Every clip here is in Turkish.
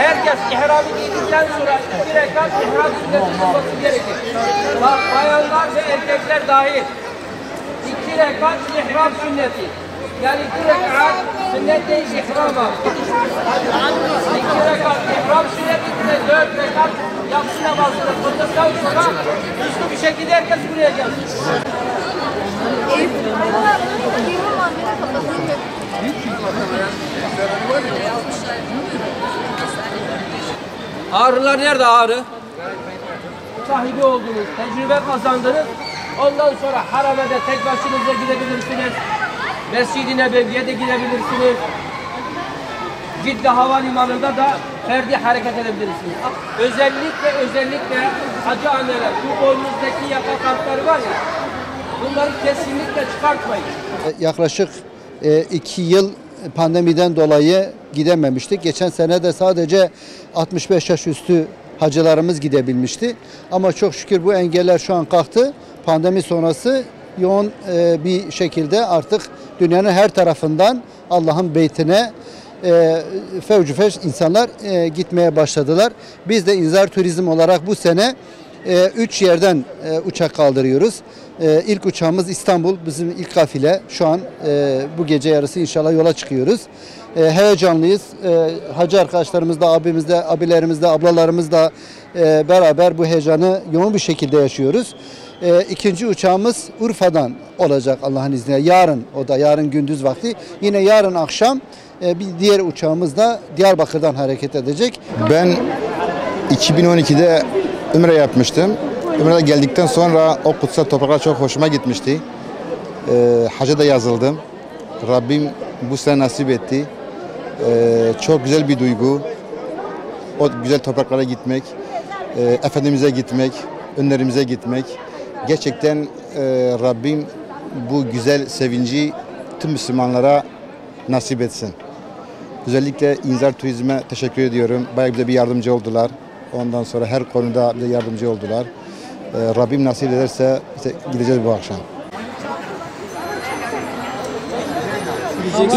herkes ihramı giydikten sonra 2 rekat ihram sünneti kılması gerekir. Bak bayanlar ve erkekler dahil. 2 rekat ihram sünneti. Yani 2 rekat sünnet-i ihrama. 2 rekat ihram sünneti ve 4 rekat yatsı namazını kıldıktan sonra hızlı bir şekilde herkes buraya gelsin. Ağrılar nerede ağrı? Sahibi oldunuz, tecrübe kazandınız. Ondan sonra haramede tek başınıza gidebilirsiniz. Mescid-i Nebevi'ye de gidebilirsiniz. Cidde Havalimanı'nda da ferdi hareket edebilirsiniz. Özellikle hacı anneler, bu boynunuzdaki yaka kartları var ya, bunları kesinlikle çıkartmayın. Yaklaşık 2 yıl pandemiden dolayı gidememiştik. Geçen sene de sadece 65 yaş üstü hacılarımız gidebilmişti. Ama çok şükür bu engeller şu an kalktı. Pandemi sonrası yoğun bir şekilde artık dünyanın her tarafından Allah'ın beytine fevcu feş insanlar gitmeye başladılar. Biz de İnzar Turizm olarak bu sene 3 yerden uçak kaldırıyoruz. İlk uçağımız İstanbul, bizim ilk kafile. Şu an bu gece yarısı inşallah yola çıkıyoruz. Heyecanlıyız. Hacı arkadaşlarımızla, abilerimizle, ablalarımızla beraber bu heyecanı yoğun bir şekilde yaşıyoruz. İkinci uçağımız Urfa'dan olacak Allah'ın izniyle. Yarın, o da yarın gündüz vakti. Yine yarın akşam bir diğer uçağımız da Diyarbakır'dan hareket edecek. Ben 2012'de Ümre yapmıştım. Ümre'de geldikten sonra o kutsal topraklar çok hoşuma gitmişti. Hacca da yazıldım. Rabbim bu sene nasip etti. Çok güzel bir duygu. O güzel topraklara gitmek, Efendimiz'e gitmek, önlerimize gitmek. Gerçekten Rabbim bu güzel sevinci tüm Müslümanlara nasip etsin. Özellikle İnzar Turizm'e teşekkür ediyorum. Bayağı bize bir yardımcı oldular. Ondan sonra her konuda bize yardımcı oldular. Rabbim nasip ederse gideceğiz bu akşam.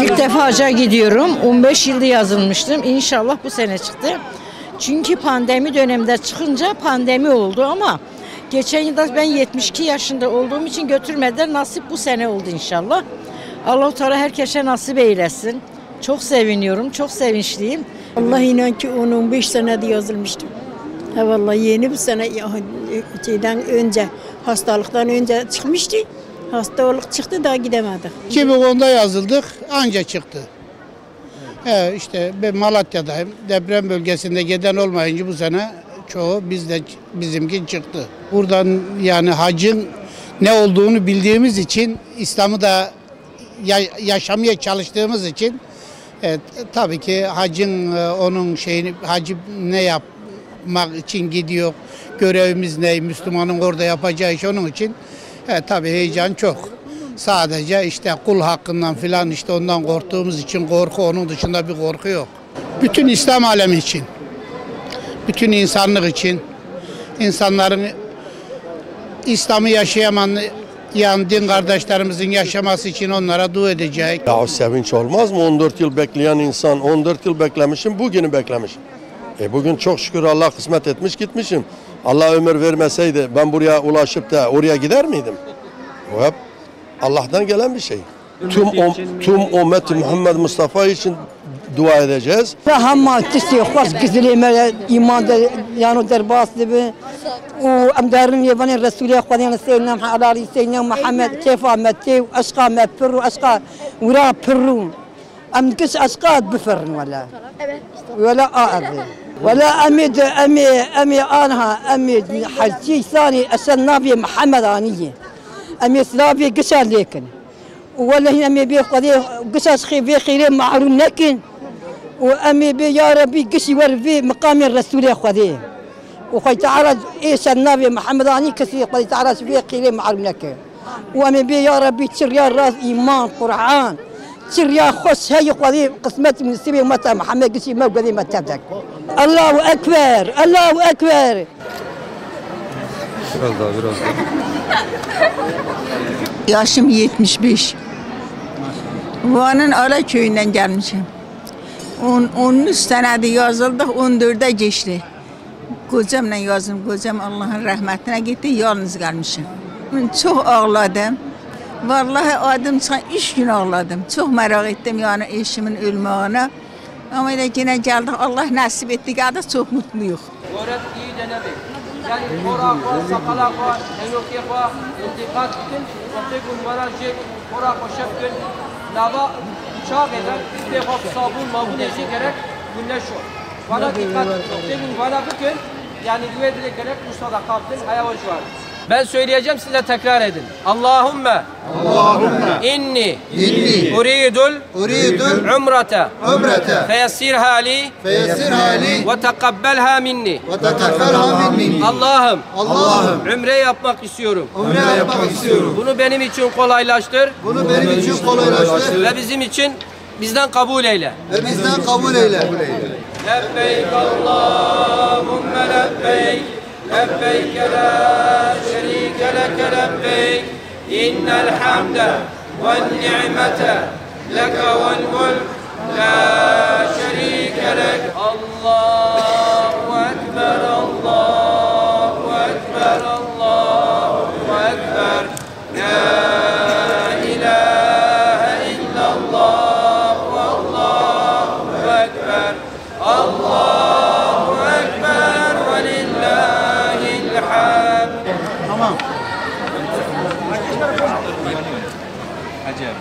İlk defa hacca gidiyorum. 15 yılda yazılmıştım. İnşallah bu sene çıktı. Çünkü pandemi döneminde çıkınca pandemi oldu ama geçen yılda ben 72 yaşında olduğum için götürmediler. Nasip bu sene oldu inşallah. Allah-u Teala herkese nasip eylesin. Çok seviniyorum, çok sevinçliyim. Allah inan ki 10-15 senede yazılmıştım. Ha vallahi yeni bir sene önce, hastalıktan önce çıkmıştı. Hastalık çıktı daha gidemedik. 2010'da yazıldık, anca çıktı. İşte ben Malatya'dayım. Deprem bölgesinde giden olmayınca bu sene çoğu bizimki çıktı. Buradan yani hacın ne olduğunu bildiğimiz için, İslam'ı da yaşamaya çalıştığımız için tabii ki hacın onun şeyini, hacı ne yapmak için gidiyor, görevimiz ne, Müslümanın orada yapacağı iş onun için tabii heyecan çok. Sadece işte kul hakkından filan işte ondan korktuğumuz için korku, onun dışında bir korku yok. Bütün İslam alemi için, bütün insanlık için, insanların İslam'ı yaşayamayan din kardeşlerimizin yaşaması için onlara dua edecek. Ya sevinç olmaz mı? 14 yıl bekleyen insan, 14 yıl beklemişim, bugünü beklemişim. Bugün çok şükür Allah kısmet etmiş gitmişim. Allah ömür vermeseydi ben buraya ulaşıp da oraya gider miydim? O hep Allah'tan gelen bir şey. Tüm ümmeti Muhammed Mustafa için dua edeceğiz. Hamma tisi hoş güzelime iman da yanı derbaslı bi و أمدارن يبني الرسول يقولين سيدنا على سيدنا محمد كيف أمتي أشقى ما برو أشقى ورا برو أم كش أشقى بفرن ولا أعرف ولا أمي أنها أمي حجي ثاني أشن نبي محمد عنيه أمي سلافي قشا لكن ولا هي أمي بيقضي قشا شخي بخير معلوم لكن وأمي بي يا ربي قشي ورفي مقام الرسول يقضي وخي تعالى إيش النبي محمد عني كثير قد تعالى في قيل معلومك وأمي بي يا ربي تشريا راس إيمان قرآن تشريا خش هي قضي قسمة من السبي متى محمد قشي ما قضي ما تبدك الله أكبر الله أكبر. Biraz daha. Yaşım 75. Van'ın Ala köyünden gelmişim. 13 senedir yazıldık, 14'e geçti. Kocamla yazdım, kocam Allah'ın rahmetine gitti, yalnız kalmışım. Ben çok ağladım. Vallahi adım çıkan 3 gün ağladım. Çok merak ettim yani eşimin ölmağını. Ama yine geldik, Allah nasip etti, geldik çok mutluyuz. Öğret iyi denebi. Yani korak var, sakalak var, enokiyek var, intikat bütün, ortaykun barajik, korak var, şefkün, lava, uçak eder, bir defa sabun, mabun eşi gerek, güneş var. Bana dikkat, ortaykun bana bükün, yani güvedile gerek, Musa'da kaptın, ayavaş var. Ben söyleyeceğim, size tekrar edin. Allahümme inni uridul umrete feyessirha li ve teqabbelha minni. Allah'ım umre yapmak istiyorum. Bunu benim için kolaylaştır. Ve bizim için bizden kabul eyle. Lebbeyk Allahümme lebbeyk. لبيك لا شريك لك لبيك إن الحمد والنعمة لك والملك لا شريك لك الله أكبر الله أكبر الله أكبر لا إله إلا الله والله أكبر الله أكبر ولله Tamam. Acayip.